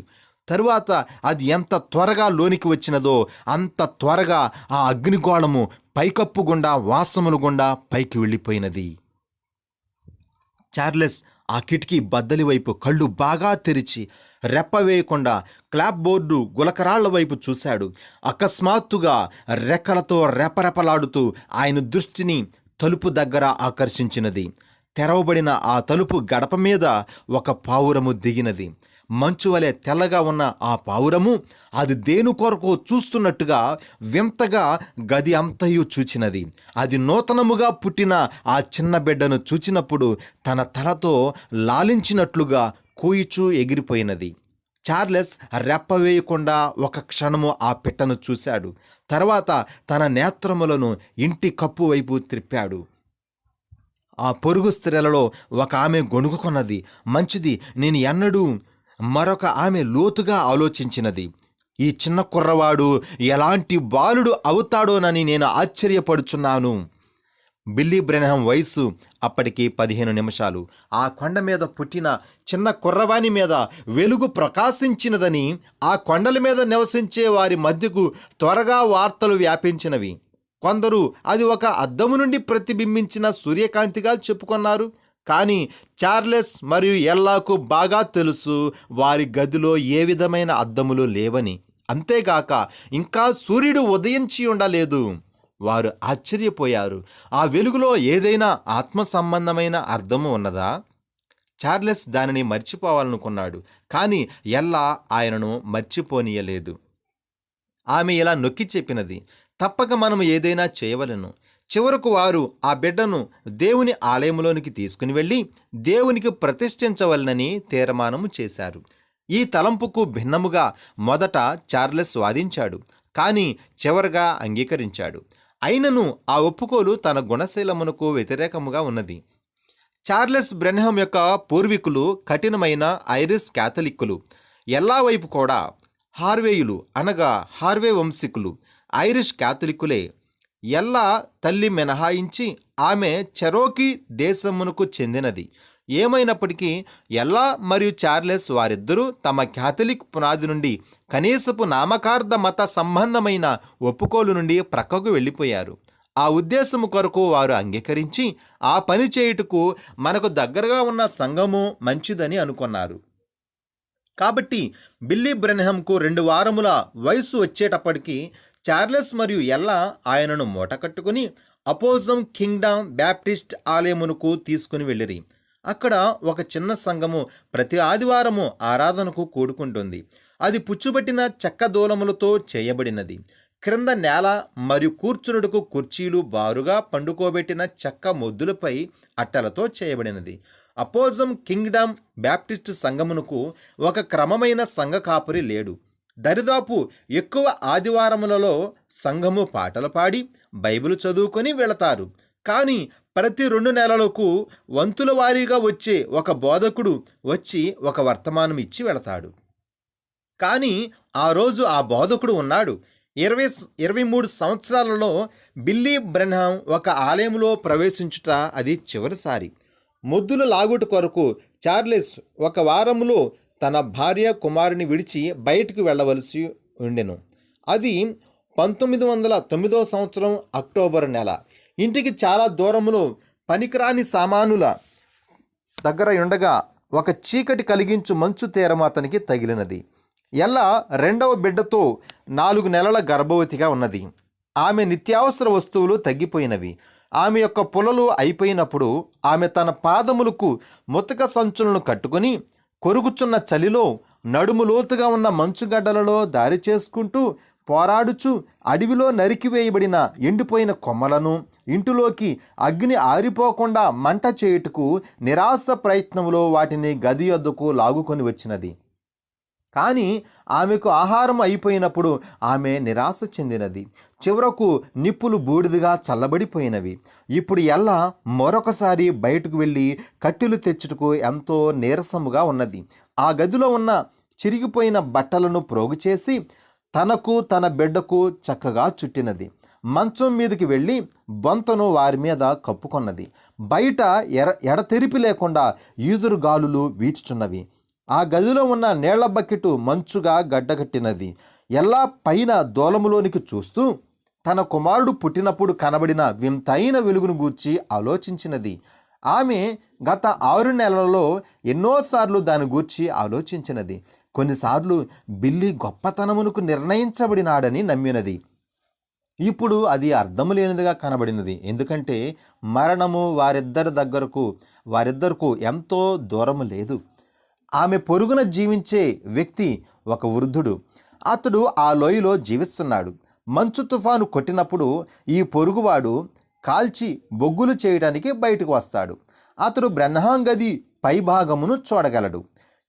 తరువాత అది ఎంత త్వరగా లోనికి వచ్చినదో అంత త్వరగా ఆ అగ్నిగోళము పైకప్పు గుండా వాసముల గుండా పైకి వెళ్ళిపోయినది. చార్లెస్ ఆ కిటికీ బద్దలి వైపు కళ్ళు బాగా తెరిచి రెప్ప వేయకుండా క్లాప్ బోర్డు గులకరాళ్ల వైపు చూశాడు. అకస్మాత్తుగా రెక్కలతో రెపరెపలాడుతూ ఆయన దృష్టిని తలుపు దగ్గర ఆకర్షించినది. తెరవబడిన ఆ తలుపు గడప మీద ఒక పావురము దిగినది. మంచు వలె తెల్లగా ఉన్న ఆ పావురము అది దేని కొరకు చూస్తున్నట్టుగా వింతగా గది అంతయు చూచినది. అది నూతనముగా పుట్టిన ఆ చిన్న బిడ్డను చూచినప్పుడు తన తలతో లాలించినట్లుగా కూయిచూ ఎగిరిపోయినది. చార్లెస్ రెప్పవేయకుండా 1 క్షణము ఆ పిట్టను చూశాడు. తర్వాత తన నేత్రములను ఇంటి కప్పు వైపు త్రిప్పాడు. ఆ పొరుగు స్త్రీలలో ఒక ఆమె గొణుగుకొన్నది. మంచిది, నేను ఎన్నడూ. మరొక ఆమె లోతుగా ఆలోచించినది. ఈ చిన్న కుర్రవాడు ఎలాంటి బాలుడు అవుతాడోనని నేను ఆశ్చర్యపడుచున్నాను. బిల్లీ బ్రెన్హామ్ వయస్సు అప్పటికి 15 నిమిషాలు. ఆ కొండ మీద పుట్టిన చిన్న కుర్రవాని మీద వెలుగు ప్రకాశించినదని ఆ కొండల మీద నివసించే వారి మధ్యకు త్వరగా వార్తలు వ్యాపించినవి. కొందరు అది ఒక అద్దము నుండి ప్రతిబింబించిన సూర్యకాంతిగా చెప్పుకున్నారు. కానీ చార్లెస్ మరియు ఎల్లాకు బాగా తెలుసు వారి గదిలో ఏ విధమైన అద్దములు లేవని. అంతేగాక ఇంకా సూర్యుడు ఉదయించి ఉండలేదు. వారు ఆశ్చర్యపోయారు. ఆ వెలుగులో ఏదైనా ఆత్మ సంబంధమైన అర్థము ఉన్నదా? చార్లెస్ దానిని మర్చిపోవాలనుకున్నాడు. కానీ ఎల్లా ఆయనను మర్చిపోనీయలేదు. ఆమె ఇలా నొక్కి చెప్పినది, తప్పక మనం ఏదైనా చేయవలెను. చివరకు వారు ఆ బిడ్డను దేవుని ఆలయంలోనికి తీసుకుని వెళ్ళి దేవునికి ప్రతిష్ఠించవలనని తీర్మానము చేశారు. ఈ తలంపుకు భిన్నముగా మొదట చార్లెస్ వాదించాడు, కానీ చివరగా అంగీకరించాడు. అయినను ఆ ఒప్పుకోలు తన గుణశీలమునకు వ్యతిరేకముగా ఉన్నది. చార్లెస్ బ్రెన్హామ్ యొక్క పూర్వీకులు కఠినమైన ఐరిష్ క్యాథలిక్కులు. ఎల్లా వైపు కూడా హార్వేయులు అనగా హార్వే వంశీకులు ఐరిష్ క్యాథలిక్కులే. ఎల్లా తల్లి మినహాయించి ఆమె చెరోకీ దేశమునకు చెందినది. ఏమైనప్పటికీ ఎల్లా మరియు చార్లెస్ వారిద్దరూ తమ క్యాథలిక్ పునాది నుండి కనీసపు నామకార్థ మత సంబంధమైన ఒప్పుకోలు నుండి ప్రక్కకు వెళ్ళిపోయారు. ఆ ఉద్దేశము కొరకు వారు అంగీకరించి ఆ పని చేయుటకు మనకు దగ్గరగా ఉన్న సంఘము మంచిదని అనుకున్నారు. కాబట్టి బిల్లీ బ్రెన్హామ్కు 2 వారముల వయసు వచ్చేటప్పటికి చార్లెస్ మరియు ఎల్లా ఆయనను మూటకట్టుకుని అపోజం కింగ్డమ్ బ్యాప్టిస్ట్ ఆలయమునకు తీసుకుని వెళ్ళిరి. అక్కడ ఒక చిన్న సంఘము ప్రతి ఆదివారము ఆరాధనకు కూడుకుంటుంది. అది పుచ్చుబట్టిన చెక్క దూలములతో చేయబడినది. క్రింద నేల మరియు కూర్చునుటకు కుర్చీలు బారుగా పండుకోబెట్టిన చెక్క మొద్దులపై అట్టలతో చేయబడినది. అపోజం కింగ్డమ్ బ్యాప్టిస్ట్ సంఘమునకు ఒక క్రమమైన సంఘ కాపురి లేడు. దరిదాపు ఎక్కువ ఆదివారములలో సంఘము పాటలు పాడి బైబిల్ చదువుకొని వెళతారు. కానీ ప్రతి 2 నెలలకు వంతుల వారీగా వచ్చే ఒక బోధకుడు వచ్చి ఒక వర్తమానం ఇచ్చి వెళతాడు. కానీ ఆ రోజు ఆ బోధకుడు ఉన్నాడు. 23 సంవత్సరాలలో బిల్లీ బ్రెన్హాం ఒక ఆలయంలో ప్రవేశించుట అది చివరిసారి. మొద్దులు లాగుట కొరకు చార్లెస్ ఒక వారములో తన భార్య కుమారుని విడిచి బయటకు వెళ్ళవలసి ఉండెను. అది 1909 సంవత్సరం అక్టోబర్ నెల. ఇంటికి చాలా దూరములో పనికిరాని సామానుల దగ్గర ఉండగా ఒక చీకటి కలిగించు మంచు తీరం అతనికి తగిలినది. ఎల్లా రెండవ బిడ్డతో 4 నెలల గర్భవతిగా ఉన్నది. ఆమె నిత్యావసర వస్తువులు తగ్గిపోయినవి. ఆమె యొక్క పొలలు అయిపోయినప్పుడు ఆమె తన పాదములకు ముతక సంచులను కట్టుకొని కొరుగుచున్న చలిలో నడుము లోతుగా ఉన్న మంచుగడ్డలలో దారి చేసుకుంటూ పోరాడుచు అడవిలో నరికివేయబడిన ఎండిపోయిన కొమ్మలను ఇంటిలోకి అగ్ని ఆరిపోకుండా మంట చేయుటకు నిరాశ ప్రయత్నంలో వాటిని గది యొద్దకు లాగుకొని వచ్చినది. కానీ ఆమెకు ఆహారం అయిపోయినప్పుడు ఆమె నిరాశ చెందినది. చివరకు నిప్పులు బూడిదగా చల్లబడిపోయినవి. ఇప్పుడు ఎల్లా మరొకసారి బయటకు వెళ్ళి కట్టెలు తెచ్చుటకు ఎంతో నీరసముగా ఉన్నది. ఆ గదిలో ఉన్న చిరిగిపోయిన బట్టలను ప్రోగు చేసి తనకు తన బిడ్డకు చక్కగా చుట్టినది. మంచం మీదకి వెళ్ళి బొంతను వారి మీద కప్పుకొన్నది. బయట ఎడతెరిపి లేకుండా ఈదురు గాలులు వీచుచున్నవి. ఆ గదిలో ఉన్న నీళ్ల బకెట్టు మంచుగా గడ్డగట్టినది. ఎల్లా పైన దూలములోనికి చూస్తూ తన కుమారుడు పుట్టినప్పుడు కనబడిన వింతైన వెలుగును గూర్చి ఆలోచించినది. ఆమె గత 6 నెలలలో ఎన్నోసార్లు దాని గూర్చి ఆలోచించినది. కొన్నిసార్లు బిల్లీ గొప్పతనమునకు నిర్ణయించబడినాడని నమ్మినది. ఇప్పుడు అది అర్థము లేనిదిగా కనబడినది. ఎందుకంటే మరణము వారిద్దరకు ఎంతో దూరము లేదు. ఆమె పొరుగున జీవించే వ్యక్తి ఒక వృద్ధుడు. అతడు ఆ లోయలో జీవిస్తున్నాడు. మంచు తుఫాను కొట్టినప్పుడు ఈ పొరుగువాడు కాల్చి బొగ్గులు చేయడానికి బయటకు వస్తాడు. అతడు బ్రెన్హాం గది పైభాగమును చూడగలడు.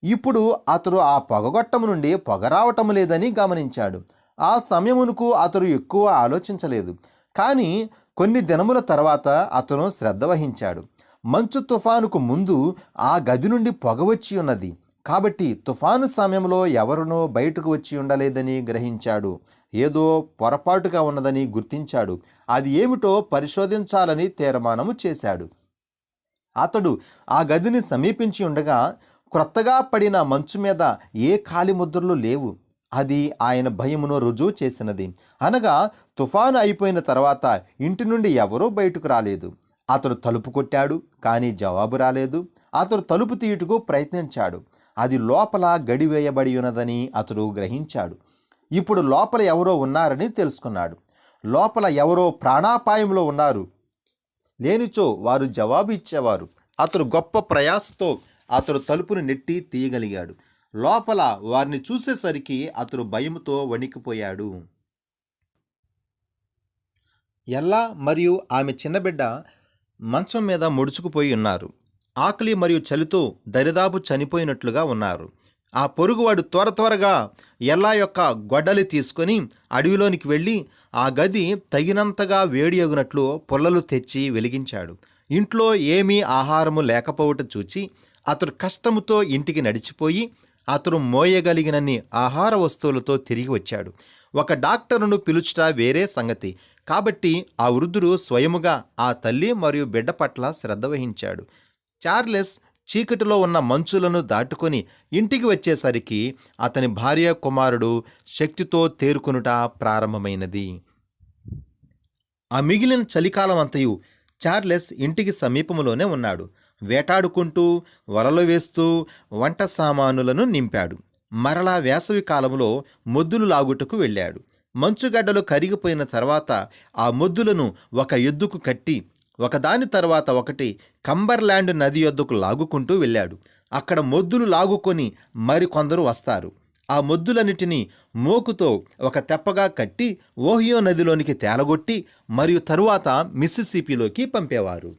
ఇప్పుడు అతడు ఆ పొగగొట్టము నుండి పొగ రావటం లేదని గమనించాడు. ఆ సమయమునకు అతడు ఎక్కువ ఆలోచించలేదు. కానీ కొన్ని దినముల తర్వాత అతను శ్రద్ధ వహించాడు. మంచు తుఫానుకు ముందు ఆ గది నుండి పొగ వచ్చి ఉన్నది. కాబట్టి తుఫాను సమయంలో ఎవరునో బయటకు వచ్చి ఉండలేదని గ్రహించాడు. ఏదో పొరపాటుగా ఉన్నదని గుర్తించాడు. అది ఏమిటో పరిశోధించాలని తీర్మానము చేశాడు. అతడు ఆ గదిని సమీపించి ఉండగా క్రొత్తగా పడిన మంచు మీద ఏ కాలి ముద్రలు లేవు. అది ఆయన భయమును రుజువు చేసినది. అనగా తుఫాను అయిపోయిన తర్వాత ఇంటి నుండి ఎవరూ బయటకు రాలేదు. అతడు తలుపు కొట్టాడు, కానీ జవాబు రాలేదు. అతడు తలుపు తీయుటకు ప్రయత్నించాడు. అది లోపల గడివేయబడి ఉన్నదని అతడు గ్రహించాడు. ఇప్పుడు లోపల ఎవరో ఉన్నారని తెలుసుకున్నాడు. లోపల ఎవరో ప్రాణాపాయంలో ఉన్నారు. లేనిచో వారు జవాబు ఇచ్చేవారు. అతడు గొప్ప ప్రయాసతో అతడు తలుపును నెట్టి తీయగలిగాడు. లోపల వారిని చూసేసరికి అతడు భయముతో వణికిపోయాడు. ఎల్లా మరియు ఆమె చిన్నబిడ్డ మంచం మీద ముడుచుకుపోయి ఉన్నారు. ఆకలి మరియు చలితో దరిదాపు చనిపోయినట్లుగా ఉన్నారు. ఆ పొరుగువాడు త్వరగా ఎల్లా యొక్క గొడ్డలి తీసుకొని అడవిలోనికి వెళ్ళి ఆ గది తగినంతగా వేడి అగునట్లు పుల్లలు తెచ్చి వెలిగించాడు. ఇంట్లో ఏమీ ఆహారము లేకపోవటం చూచి అతడు కష్టముతో ఇంటికి నడిచిపోయి అతడు మోయగలిగినన్ని ఆహార వస్తువులతో తిరిగి వచ్చాడు. ఒక డాక్టరును పిలుచుట వేరే సంగతి. కాబట్టి ఆ వృద్ధుడు స్వయముగా ఆ తల్లి మరియు బిడ్డ పట్ల శ్రద్ధ వహించాడు. చార్లెస్ చీకటిలో ఉన్న మంచులను దాటుకొని ఇంటికి వచ్చేసరికి అతని భార్య కుమారుడు శక్తితో తేరుకొనుట ప్రారంభమైనది. ఆ మిగిలిన చలికాలం అంతయు చార్లెస్ ఇంటికి సమీపంలోనే ఉన్నాడు. వేటాడుకుంటూ వలలు వేస్తూ వంట సామానులను నింపాడు. మరలా వేసవి కాలంలో మొద్దులు లాగుటకు వెళ్ళాడు. మంచుగడ్డలు కరిగిపోయిన తర్వాత ఆ మొద్దులను ఒక ఎద్దుకు కట్టి ఒకదాని తర్వాత ఒకటి కంబర్లాండ్ నది యొద్దకు లాగుకుంటూ వెళ్ళాడు. అక్కడ మొద్దులు లాగుకొని మరికొందరు వస్తారు. ఆ మొద్దులన్నిటినీ మోకుతో ఒక తెప్పగా కట్టి ఓహియో నదిలోనికి తేలగొట్టి మరియు తరువాత మిస్సిసిపిలోకి పంపేవారు.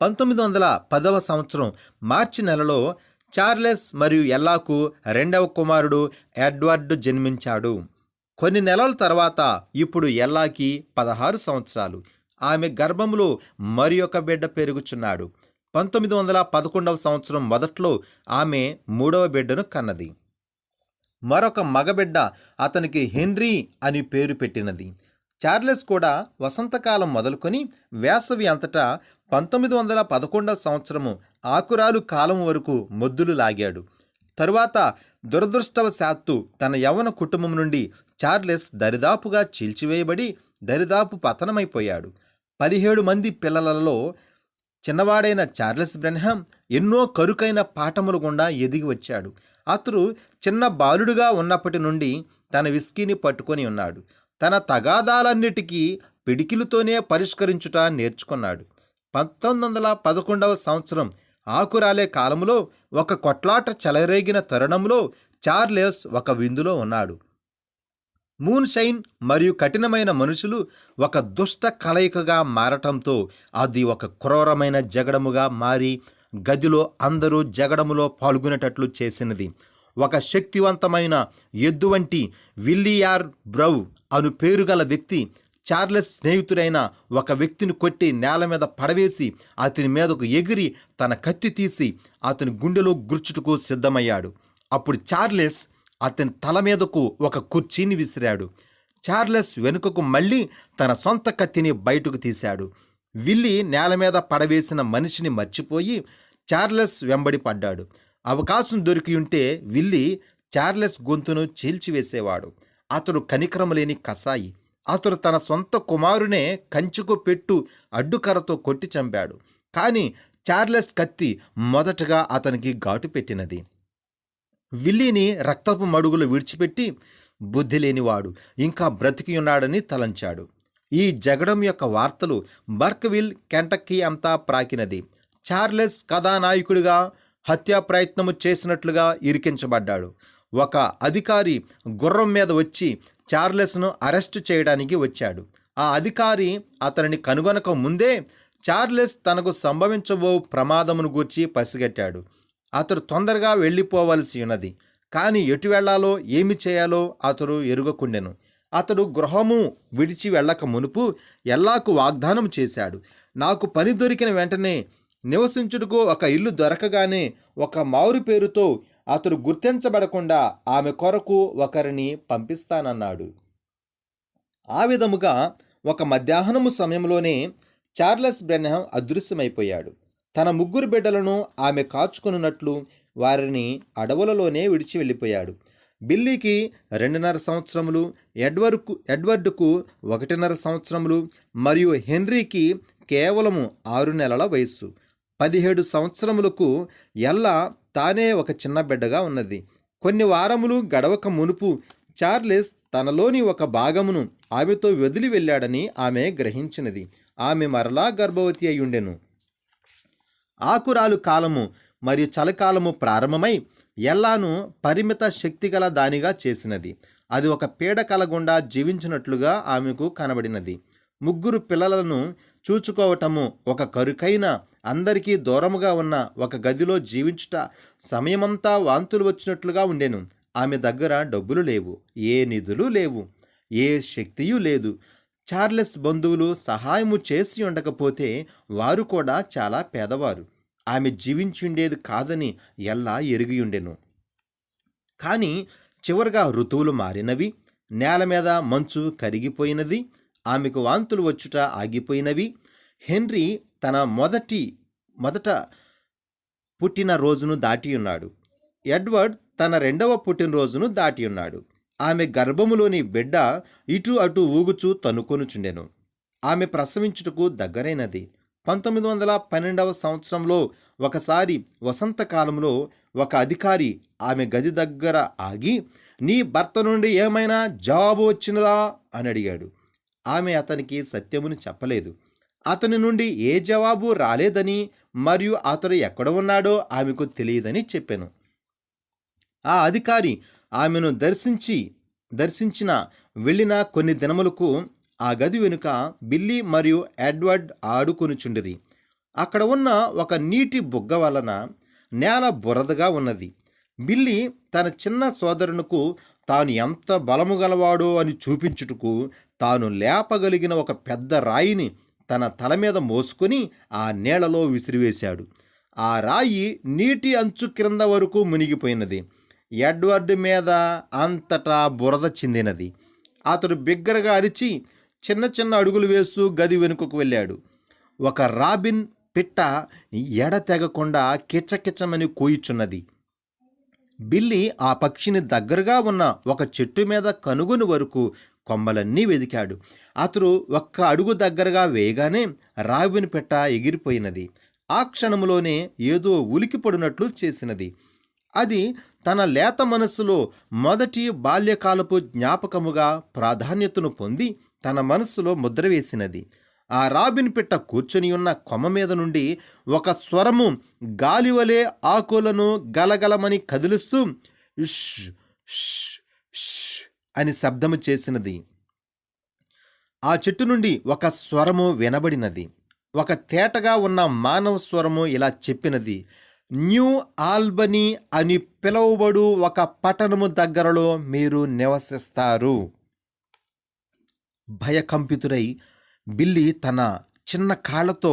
1910 సంవత్సరం మార్చి నెలలో చార్లెస్ మరియు ఎల్లాకు రెండవ కుమారుడు ఎడ్వర్డ్ జన్మించాడు. కొన్ని నెలల తర్వాత ఇప్పుడు ఎల్లాకి 16 సంవత్సరాలు. ఆమె గర్భంలో మరి ఒక బిడ్డ పెరుగుచున్నాడు. 1911 సంవత్సరం మొదట్లో ఆమె 3వ బిడ్డను కన్నది. మరొక మగబిడ్డ అతనికి హెన్రీ అని పేరు పెట్టినది. చార్లెస్ కూడా వసంతకాలం మొదలుకొని వేసవి అంతటా 1911 సంవత్సరము ఆకురాలు కాలం వరకు మొద్దులు లాగాడు. తరువాత దురదృష్టవశాత్తు తన యవ్వన కుటుంబం నుండి చార్లెస్ దరిదాపుగా చీల్చివేయబడి దరిదాపు పతనమైపోయాడు. 17 మంది పిల్లలలో చిన్నవాడైన చార్లెస్ బ్రెన్హామ్ ఎన్నో కరుకైన పాఠముల గుండా ఎదిగి వచ్చాడు. అతడు చిన్న బాలుడుగా ఉన్నప్పటి నుండి తన విస్కీని పట్టుకొని ఉన్నాడు. తన తగాదాలన్నిటికీ పిడికిలతోనే పరిష్కరించుట నేర్చుకున్నాడు. 1911 సంవత్సరం ఆకురాలే కాలంలో ఒక కొట్లాట చెలరేగిన తరుణంలో చార్లెస్ ఒక విందులో ఉన్నాడు. మూన్ షైన్ మరియు కఠినమైన మనుషులు ఒక దుష్ట కలయికగా మారటంతో అది ఒక క్రూరమైన జగడముగా మారి గదిలో అందరూ జగడములో పాల్గొనేటట్లు చేసినది. ఒక శక్తివంతమైన ఎద్దు వంటి విల్లియార్ బ్రౌ అను పేరుగల వ్యక్తి చార్లెస్ స్నేహితుడైన ఒక వ్యక్తిని కొట్టి నేల మీద పడవేసి అతని మీదకు ఎగిరి తన కత్తి తీసి అతని గుండెలో గుర్చుటకు సిద్ధమయ్యాడు. అప్పుడు చార్లెస్ అతని తల మీదకు ఒక కుర్చీని విసిరాడు. చార్లెస్ వెనుకకు మళ్ళీ తన సొంత కత్తిని బయటకు తీశాడు. విల్లి నేల మీద పడవేసిన మనిషిని మర్చిపోయి చార్లెస్ వెంబడి పడ్డాడు. అవకాశం దొరికి ఉంటే విల్లి చార్లెస్ గొంతును చీల్చివేసేవాడు. అతడు కనికరము లేని కసాయి. అతడు తన సొంత కుమారునే కంచుకు పెట్టు అడ్డుకర్రతో కొట్టి చంపాడు. కానీ చార్లెస్ కత్తి మొదటగా అతనికి ఘాటు పెట్టినది. విల్లీని రక్తపు మడుగులు విడిచిపెట్టి బుద్ధి లేనివాడు ఇంకా బ్రతికి ఉన్నాడని తలంచాడు. ఈ జగడం యొక్క వార్తలు బర్క్విల్, కెంటక్కీ అంతా ప్రాకినది. చార్లెస్ కథానాయకుడిగా హత్యా ప్రయత్నము చేసినట్లుగా ఇరికించబడ్డాడు. ఒక అధికారి గుర్రం మీద వచ్చి చార్లెస్ను అరెస్టు చేయడానికి వచ్చాడు. ఆ అధికారి అతనిని కనుగొనక ముందే చార్లెస్ తనకు సంభవించబో ప్రమాదమును గూర్చి పసిగట్టాడు. అతడు తొందరగా వెళ్ళిపోవలసి ఉన్నది. కానీ ఎటు వెళ్లాలో ఏమి చేయాలో అతడు ఎరుగకుండెను. అతడు గృహము విడిచి వెళ్ళక మునుపు ఎల్లాకు వాగ్దానం చేశాడు. నాకు పని దొరికిన వెంటనే నివసించుటకు ఒక ఇల్లు దొరకగానే ఒక మారు పేరుతో అతడు గుర్తించబడకుండా ఆమె కొరకు ఒకరిని పంపిస్తానన్నాడు. ఆ విధముగా ఒక మధ్యాహ్నము సమయంలోనే చార్లెస్ బ్రెన్హామ్ అదృశ్యమైపోయాడు. తన 3 బిడ్డలను ఆమె కాచుకొనున్నట్లు వారిని అడవులలోనే విడిచి వెళ్ళిపోయాడు. బిల్లీకి 2.5 సంవత్సరములు, ఎడ్వర్డ్కు 1.5 సంవత్సరములు మరియు హెన్రీకి కేవలము 6 నెలల వయస్సు. 17 సంవత్సరములకు ఎల్లా తానే ఒక చిన్న బిడ్డగా ఉన్నది. కొన్ని వారములు గడవక మునుపు చార్లెస్ తనలోని ఒక భాగమును ఆమెతో వదిలి వెళ్ళాడని ఆమె గ్రహించినది. ఆమె మరలా గర్భవతి అయ్యుండెను. ఆకురాలు కాలము మరియు చలికాలము ప్రారంభమై ఎల్లాను పరిమిత శక్తిగల దానిగా చేసినది. అది ఒక పీడకల గుండా జీవించినట్లుగా ఆమెకు కనబడినది. 3 పిల్లలను చూచుకోవటము ఒక కరుకైన అందరికీ దూరముగా ఉన్న ఒక గదిలో జీవించుట సమయమంతా వాంతులు వచ్చినట్లుగా ఉండెను. ఆమె దగ్గర డబ్బులు లేవు, ఏ నిధులు లేవు, ఏ శక్తియూ లేదు. చార్లెస్ బంధువులు సహాయము చేసి ఉండకపోతే వారు కూడా చాలా పేదవారు. ఆమె జీవించుండేది కాదని ఎల్లా ఎరిగియుండెను. కానీ చివరిగా ఋతువులు మారినవి, నేల మీద మంచు కరిగిపోయినది, ఆమెకు వాంతులు వచ్చుట ఆగిపోయినవి. హెన్రీ తన మొదట పుట్టిన రోజును దాటి ఉన్నాడు. ఎడ్వర్డ్ తన 2వ పుట్టినరోజును దాటి ఉన్నాడు. ఆమె గర్భములోని బిడ్డ ఇటు అటు ఊగుచూ తనుకొనుచుండెను. ఆమె ప్రసవించుటకు దగ్గరైనది. 1912 సంవత్సరంలో ఒకసారి వసంతకాలంలో ఒక అధికారి ఆమె గది దగ్గర ఆగి, నీ భర్త నుండి ఏమైనా జవాబు వచ్చినదా అని అడిగాడు. ఆమె అతనికి సత్యమును చెప్పలేదు. అతని నుండి ఏ జవాబు రాలేదని మరియు అతడు ఎక్కడ ఉన్నాడో ఆమెకు తెలియదని చెప్పాను. ఆ అధికారి ఆమెను దర్శించిన వెళ్ళిన కొన్ని దినములకు ఆ గది వెనుక బిల్లీ మరియు ఎడ్వర్డ్ ఆడుకొనుచుండిరి. అక్కడ ఉన్న ఒక నీటి బుగ్గ వలన నేల బురదగా ఉన్నది. బిల్లీ తన చిన్న సోదరునకు తాను ఎంత బలము గలవాడో అని చూపించుటకు తాను లేపగలిగిన ఒక పెద్ద రాయిని తన తల మీద మోసుకొని ఆ నీళ్లలో విసిరివేశాడు. ఆ రాయి నీటి అంచు క్రింద వరకు మునిగిపోయినది. ఎడ్వర్డ్ మీద అంతటా బురద చిందినది. అతడు బిగ్గరగా అరిచి చిన్న చిన్న అడుగులు వేస్తూ గది వెనుకకు వెళ్ళాడు. ఒక రాబిన్ పిట్ట ఎడతెగకుండా కిచకిచమని కూయిచున్నది. బిల్లీ ఆ పక్షిని దగ్గరగా ఉన్న ఒక చెట్టు మీద కనుగొని వరకు కొమ్మలన్నీ వెదికాడు. అతడు ఒక్క అడుగు దగ్గరగా వేయగానే రాబిన్ పిట్ట ఎగిరిపోయినది. ఆ క్షణంలోనే ఏదో ఉలికిపడినట్లు చేసినది. అది తన లేత మనస్సులో మొదటి బాల్యకాలపు జ్ఞాపకముగా ప్రాధాన్యతను పొంది తన మనస్సులో ముద్ర వేసినది. ఆ రాబిన్ పిట్ట కూర్చొని ఉన్న కొమ్మ మీద నుండి ఒక స్వరము గాలివలే ఆకులను గలగలమని కదిలిస్తూ ష్ ష్ ష్ అని శబ్దము చేసినది. ఆ చెట్టు నుండి ఒక స్వరము వినబడినది. ఒక తేటగా ఉన్న మానవ స్వరము ఇలా చెప్పినది: న్యూ ఆల్బనీ అని పిలువబడు ఒక పట్టణము దగ్గరలో మీరు నివసిస్తారు. భయకంపితుడై బిల్లీ తన చిన్న కాళ్లతో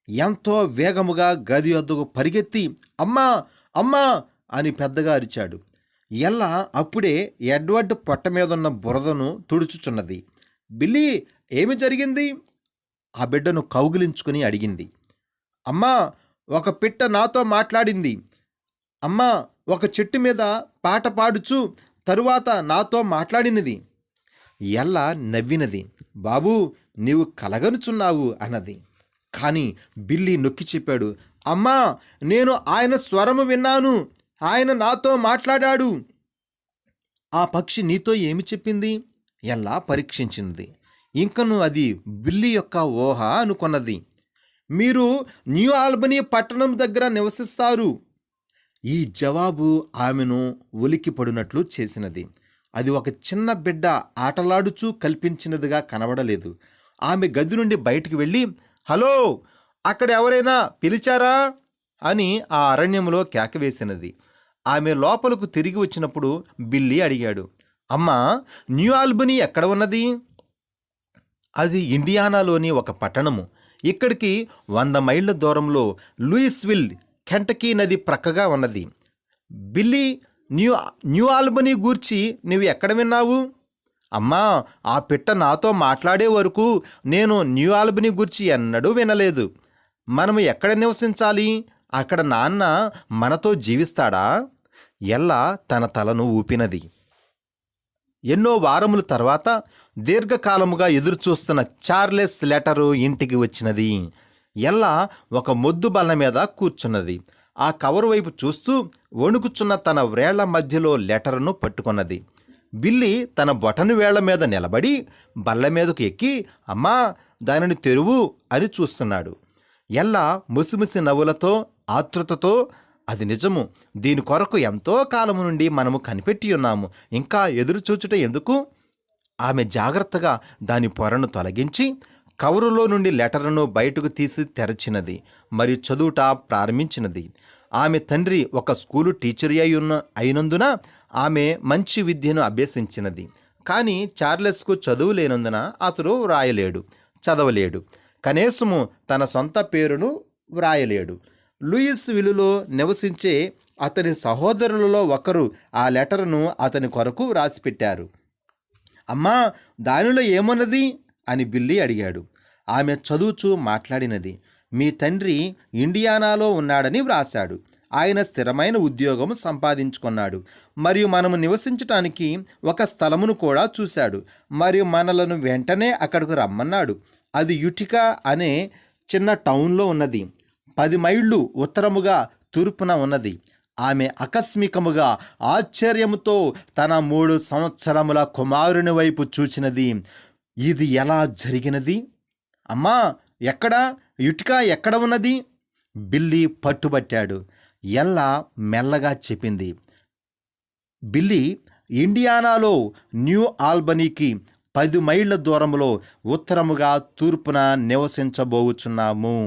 ఎంతో వేగముగా గది వద్దకు పరిగెత్తి అమ్మా అమ్మా అని పెద్దగా అరిచాడు. ఎల్లా అప్పుడే ఎడ్వర్డ్ పొట్ట మీదున్న బురదను తుడుచుచున్నది. బిల్లీ, ఏమి జరిగింది? ఆ బిడ్డను కౌగిలించుకుని అడిగింది. అమ్మా, ఒక పిట్ట నాతో మాట్లాడింది. అమ్మా, ఒక చెట్టు మీద పాట పాడుచు తరువాత నాతో మాట్లాడినది. ఎల్లా నవ్వినది. బాబూ, నీవు కలగనుచున్నావు అన్నది. కానీ బిల్లీ నొక్కి చెప్పాడు, అమ్మా, నేను ఆయన స్వరము విన్నాను. ఆయన నాతో మాట్లాడాడు. ఆ పక్షి నీతో ఏమి చెప్పింది? ఎల్లా పరీక్షించింది. ఇంకను అది బిల్లీ యొక్క ఊహ అనుకున్నది. మీరు న్యూ ఆల్బనీ పట్టణం దగ్గర నివసిస్తారు. ఈ జవాబు ఆమెను ఉలికిపడినట్లు చేసినది. అది ఒక చిన్న బిడ్డ ఆటలాడుచూ కల్పించినదిగా కనబడలేదు. ఆమె గది నుండి బయటికి వెళ్ళి, హలో, అక్కడ ఎవరైనా పిలిచారా అని ఆ అరణ్యంలో కేకవేసినది. ఆమె లోపలకు తిరిగి వచ్చినప్పుడు బిల్లీ అడిగాడు, అమ్మా, న్యూ ఆల్బనీ ఎక్కడ ఉన్నది? అది ఇండియానాలోని ఒక పట్టణము. ఇక్కడికి 100 మైళ్ళ దూరంలో లూయిస్విల్, కెంటకీ నది ప్రక్కగా ఉన్నది. బిల్లీ, న్యూ ఆల్బనీ గూర్చి నువ్వు ఎక్కడ విన్నావు? అమ్మా, ఆ పిట్ట నాతో మాట్లాడే వరకు నేను న్యూ ఆల్బనీ గూర్చి ఎన్నడూ వినలేదు. మనము ఎక్కడ నివసించాలి? అక్కడ నాన్న మనతో జీవిస్తాడా? ఎల్లా తన తలను ఊపినది. ఎన్నో వారముల తర్వాత దీర్ఘకాలముగా ఎదురుచూస్తున్న చార్లెస్ లెటరు ఇంటికి వచ్చినది. ఎల్లా ఒక మొద్దు బల్ల మీద కూర్చున్నది. ఆ కవరు వైపు చూస్తూ వణుకుచున్న తన వ్రేళ్ల మధ్యలో లెటరును పట్టుకున్నది. బిల్లీ తన బొటను వేళ్ల మీద నిలబడి బల్ల మీదకు ఎక్కి, అమ్మా, దానిని తెరువు అని చూస్తున్నాడు. ఎల్లా ముసిముసి నవ్వులతో ఆతృతతో, అది నిజము, దీని కొరకు ఎంతో కాలము నుండి మనము కనిపెట్టి ఉన్నాము, ఇంకా ఎదురు చూచుట ఎందుకు? ఆమె జాగ్రత్తగా దాని పొరను తొలగించి కవరులో నుండి లెటర్ను బయటకు తీసి తెరచినది మరియు చదువుట ప్రారంభించినది. ఆమె తండ్రి ఒక స్కూలు టీచర్ అయినందున ఆమె మంచి విద్యను అభ్యసించినది. కానీ చార్లెస్కు చదువు లేనందున అతడు వ్రాయలేడు, చదవలేడు, కనీసము తన సొంత పేరును వ్రాయలేడు. లూయిస్విల్లో నివసించే అతని సహోదరులలో ఒకరు ఆ లెటర్ను అతని కొరకు వ్రాసిపెట్టారు. అమ్మా, దానిలో ఏమన్నది అని బిల్లీ అడిగాడు. ఆమె చదువుచూ మాట్లాడినది. మీ తండ్రి ఇండియానాలో ఉన్నాడని వ్రాశాడు. ఆయన స్థిరమైన ఉద్యోగం సంపాదించుకున్నాడు మరియు మనము నివసించటానికి ఒక స్థలమును కూడా చూశాడు మరియు మనలను వెంటనే అక్కడికి రమ్మన్నాడు. అది యుటికా అనే చిన్న టౌన్లో ఉన్నది. 10 మైళ్ళు ఉత్తరముగా తూర్పున ఉన్నది. ఆమె ఆకస్మికముగా ఆశ్చర్యముతో తన 3 సంవత్సరముల కుమారుని వైపు చూచినది. ఇది ఎలా జరిగినది? అమ్మా, ఎక్కడా? యుటికా ఎక్కడ ఉన్నది? బిల్లీ పట్టుబట్టాడు. ఎల్లా మెల్లగా చెప్పింది, బిల్లీ, ఇండియానాలో న్యూ ఆల్బనీకి 10 మైళ్ళ దూరంలో ఉత్తరముగా తూర్పున నివసించబోచున్నాము.